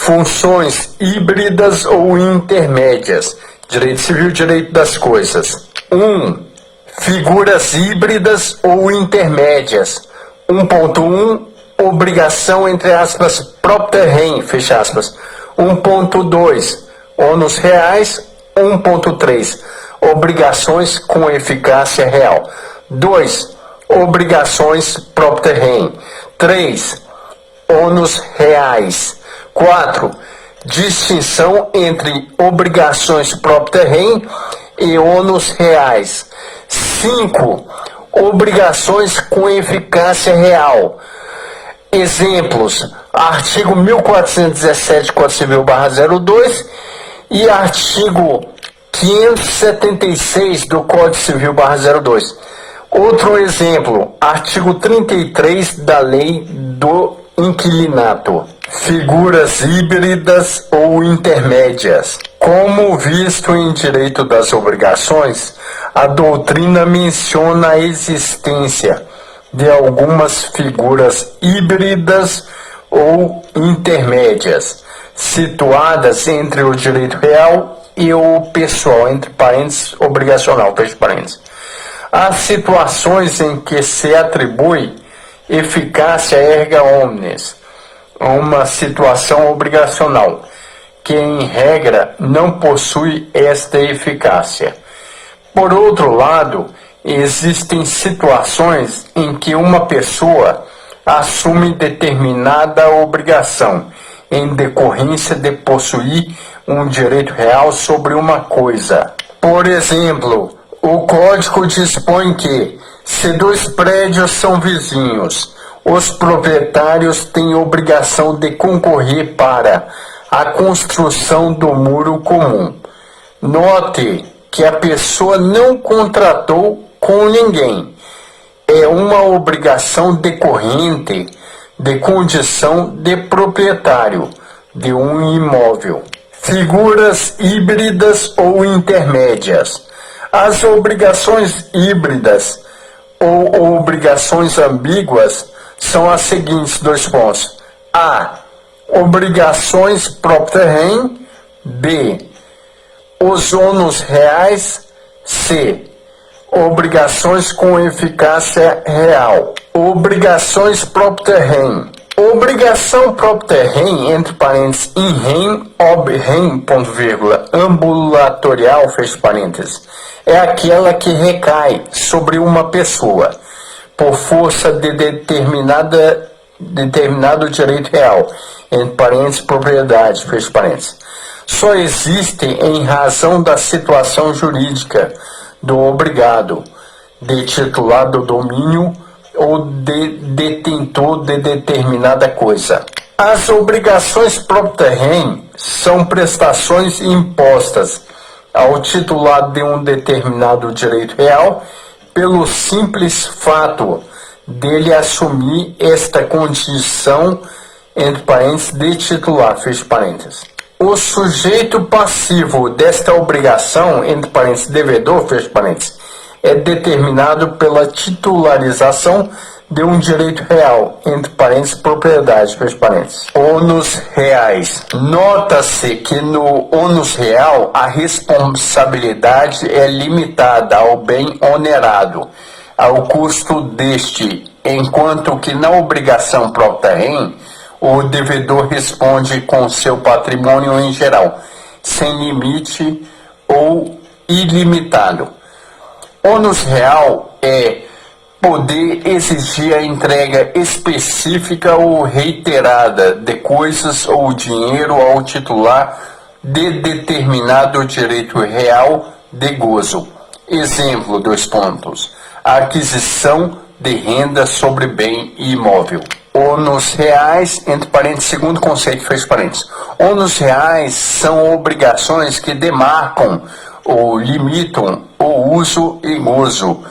Funções híbridas ou intermédias. Direito civil, direito das coisas. 1. Figuras híbridas ou intermédias. 1.1. Obrigação, entre aspas, propter rem, fecha aspas. 1.2. Ônus reais. 1.3. Obrigações com eficácia real. 2. Obrigações propter rem. 3. Ônus reais. 4. Distinção entre obrigações propter rem e ônus reais. 5. Obrigações com eficácia real. Exemplos: artigo 1417 Código Civil /02 e artigo 576 do Código Civil /02. Outro exemplo, artigo 33 da Lei do Inquilinato. Figuras híbridas ou intermédias. Como visto em direito das obrigações, a doutrina menciona a existência de algumas figuras híbridas ou intermédias, situadas entre o direito real e o pessoal, entre parênteses, obrigacional, fecha parênteses. Há situações em que se atribui eficácia erga omnes a uma situação obrigacional, que em regra não possui esta eficácia. Por outro lado, existem situações em que uma pessoa assume determinada obrigação em decorrência de possuir um direito real sobre uma coisa. Por exemplo, o Código dispõe que, se 2 prédios são vizinhos, os proprietários têm obrigação de concorrer para a construção do muro comum. Note que a pessoa não contratou com ninguém. É uma obrigação decorrente de condição de proprietário de um imóvel. Figuras híbridas ou intermédias. As obrigações híbridas ou obrigações ambíguas são as seguintes: 2 pontos. A. Obrigações propter rem. B. Os ônus reais. C. Obrigações com eficácia real. Obrigações propter rem. Obrigação propter rem, entre parênteses, in rem, ob rem, ponto vírgula, ambulatorial, fecha parênteses, é aquela que recai sobre uma pessoa por força de determinado direito real, entre parênteses, propriedade, fecha parênteses. Só existe em razão da situação jurídica do obrigado, de titular do domínio ou de detentor de determinada coisa. As obrigações propter rem são prestações impostas ao titular de um determinado direito real pelo simples fato dele assumir esta condição, entre parênteses, de titular, fecha parênteses. O sujeito passivo desta obrigação, entre parênteses, devedor, fecha parênteses, é determinado pela titularização de um direito real, entre parênteses, propriedade, fecha parênteses. Ônus reais. Nota-se que no ônus real a responsabilidade é limitada ao bem onerado, ao custo deste, enquanto que na obrigação propter rem, o devedor responde com seu patrimônio em geral, sem limite ou ilimitado. Ônus real é poder exigir a entrega específica ou reiterada de coisas ou dinheiro ao titular de determinado direito real de gozo. Exemplo, 2 pontos. A aquisição de renda sobre bem imóvel. Ônus reais, entre parênteses, segundo conceito, fecha parênteses. Ônus reais são obrigações que demarcam ou limitam o uso e gozo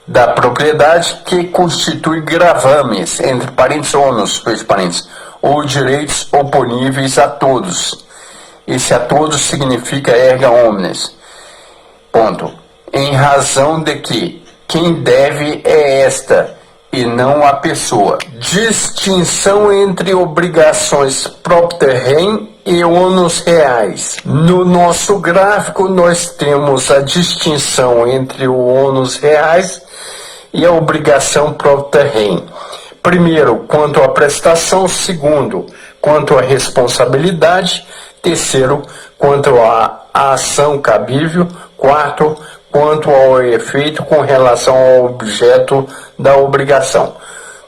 da propriedade que constitui gravames, entre parênteses, ônus, fecha parênteses, ou direitos oponíveis a todos. Esse a todos significa erga omnes. Ponto. Em razão de que quem deve é esta e não a pessoa. Distinção entre obrigações propter rem e ônus reais. No nosso gráfico, nós temos a distinção entre o ônus reais e a obrigação propter rem. Primeiro, quanto à prestação. Segundo, quanto à responsabilidade. Terceiro, quanto à ação cabível. Quarto, quanto ao efeito com relação ao objeto da obrigação.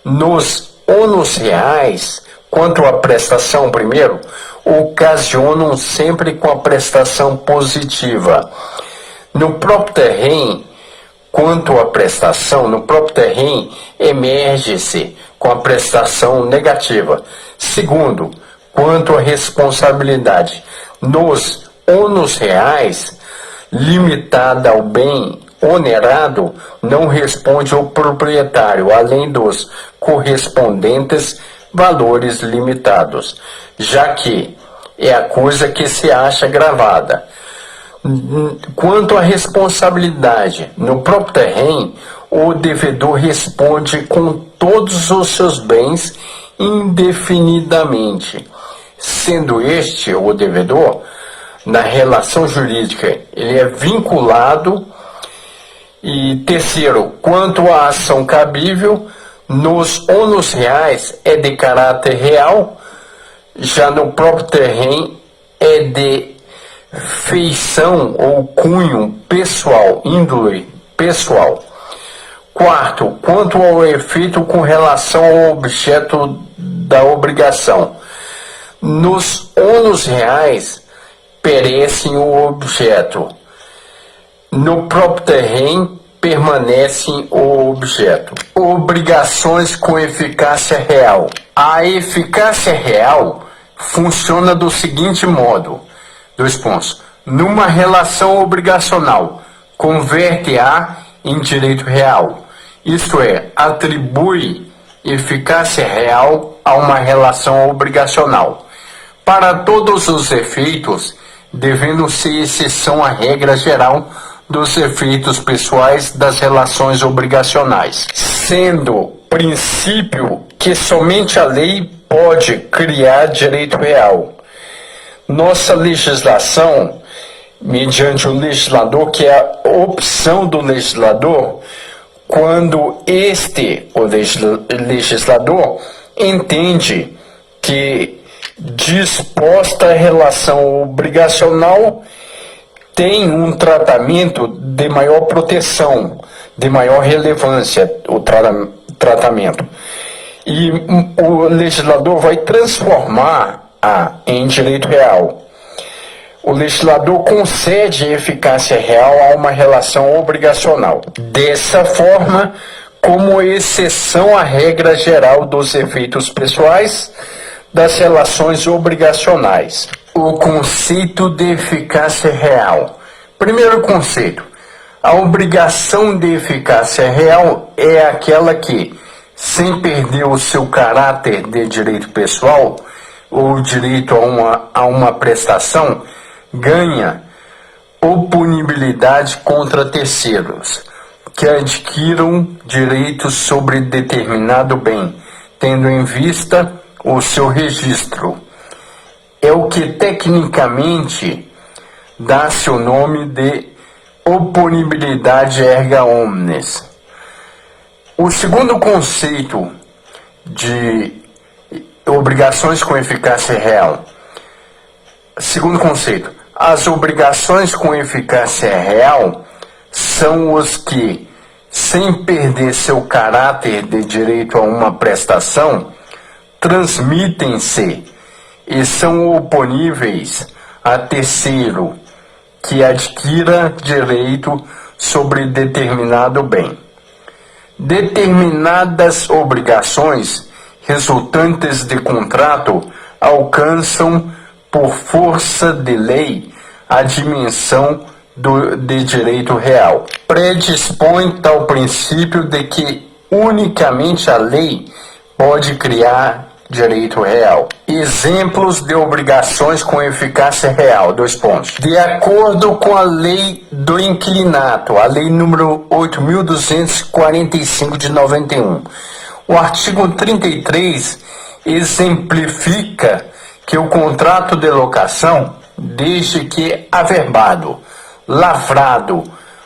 Nos ônus reais, quanto à prestação, primeiro, ocasionam sempre com a prestação positiva. No propter rem, quanto à prestação, no propter rem, emerge-se com a prestação negativa. Segundo, quanto à responsabilidade, nos ônus reais, limitada ao bem onerado, não responde o proprietário, além dos correspondentes valores limitados, já que é a coisa que se acha gravada. Quanto à responsabilidade, no propter rem, o devedor responde com todos os seus bens indefinidamente, sendo este, o devedor, na relação jurídica, ele é vinculado. E terceiro, quanto à ação cabível, nos ônus reais é de caráter real, já no propter rem é de feição ou cunho pessoal, índole pessoal. Quarto, quanto ao efeito com relação ao objeto da obrigação, nos ônus reais perecem o objeto. No propter rem permanece o objeto. Obrigações com eficácia real. A eficácia real funciona do seguinte modo: dois pontos. Numa relação obrigacional, converte-a em direito real. Isto é, atribui eficácia real a uma relação obrigacional. Para todos os efeitos, devendo ser exceção à regra geral dos efeitos pessoais das relações obrigacionais, sendo princípio que somente a lei pode criar direito real. Nossa legislação, mediante o legislador, que é a opção do legislador, quando o legislador, entende que disposta a relação obrigacional tem um tratamento de maior proteção, de maior relevância, o tratamento. E o legislador vai transformar em direito real. O legislador concede eficácia real a uma relação obrigacional. Dessa forma, como exceção à regra geral dos efeitos pessoais das relações obrigacionais. O conceito de eficácia real. Primeiro conceito: a obrigação de eficácia real é aquela que, sem perder o seu caráter de direito pessoal ou direito a uma prestação, ganha oponibilidade contra terceiros que adquiram direitos sobre determinado bem, tendo em vista o seu registro. É o que tecnicamente dá-se o nome de oponibilidade erga omnes. O segundo conceito de obrigações com eficácia real. Segundo conceito: as obrigações com eficácia real são os que, sem perder seu caráter de direito a uma prestação, transmitem-se e são oponíveis a terceiro que adquira direito sobre determinado bem. Determinadas obrigações resultantes de contrato alcançam, por força de lei, a dimensão de direito real. Predispõe tal princípio de que unicamente a lei pode criar direito real. Exemplos de obrigações com eficácia real, dois pontos. De acordo com a lei do inquilinato, a lei número 8.245 de 91, o artigo 33 exemplifica que o contrato de locação, desde que averbado, lavrado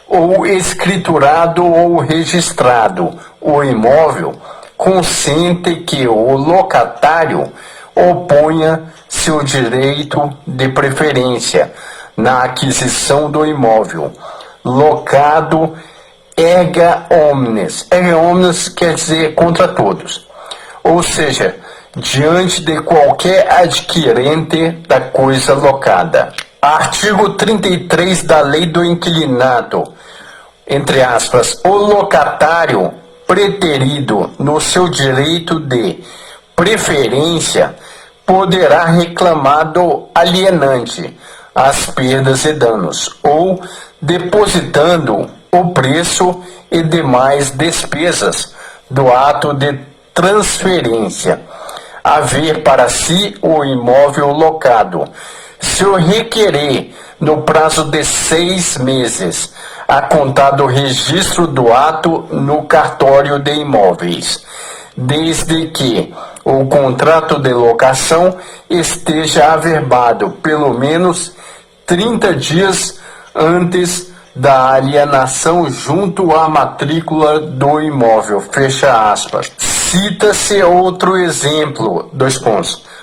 ou escriturado ou registrado o imóvel, consente que o locatário oponha seu direito de preferência na aquisição do imóvel locado erga omnes. Erga omnes quer dizer contra todos, ou seja, diante de qualquer adquirente da coisa locada. Artigo 33 da Lei do Inquilinato, entre aspas, o locatário preterido no seu direito de preferência poderá reclamar do alienante as perdas e danos, ou depositando o preço e demais despesas do ato de transferência, haver para si o imóvel locado, se o requerer no prazo de 6 meses, a contar do registro do ato no cartório de imóveis, desde que o contrato de locação esteja averbado pelo menos 30 dias antes da alienação junto à matrícula do imóvel, fecha aspas. Cita-se outro exemplo,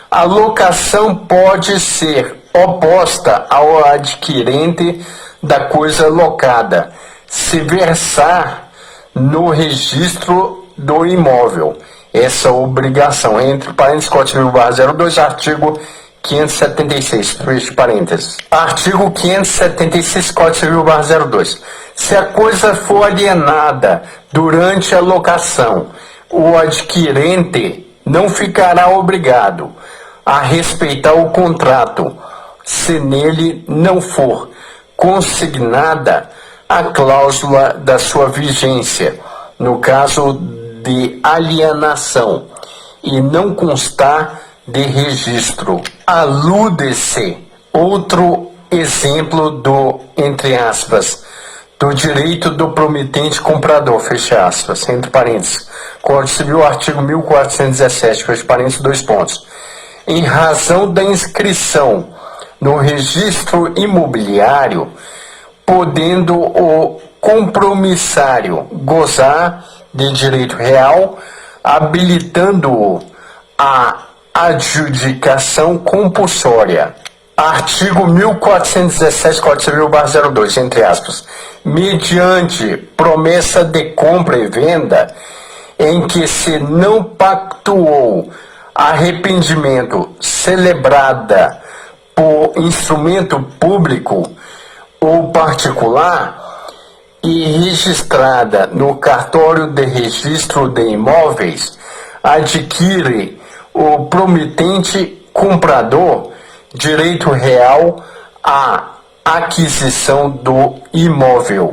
a locação pode ser oposta ao adquirente da coisa locada, se versar no registro do imóvel essa obrigação, entre parênteses, Código Civil /02, artigo 576, fecha parênteses. Artigo 576, Código Civil /02. Se a coisa for alienada durante a locação, o adquirente não ficará obrigado a respeitar o contrato, se nele não for consignada a cláusula da sua vigência, no caso de alienação, e não constar de registro. Alude-se outro exemplo do, entre aspas, do direito do promitente comprador, fecha aspas, entre parênteses, Código Civil, artigo 1417, fecha parênteses, 2 pontos. Em razão da inscrição no registro imobiliário, podendo o compromissário gozar de direito real, habilitando-o a adjudicação compulsória. Artigo 1417, Código Civil /02, entre aspas, mediante promessa de compra e venda, em que se não pactuou arrependimento celebrada por instrumento público ou particular e registrada no cartório de registro de imóveis, adquire o promitente comprador direito real à aquisição do imóvel.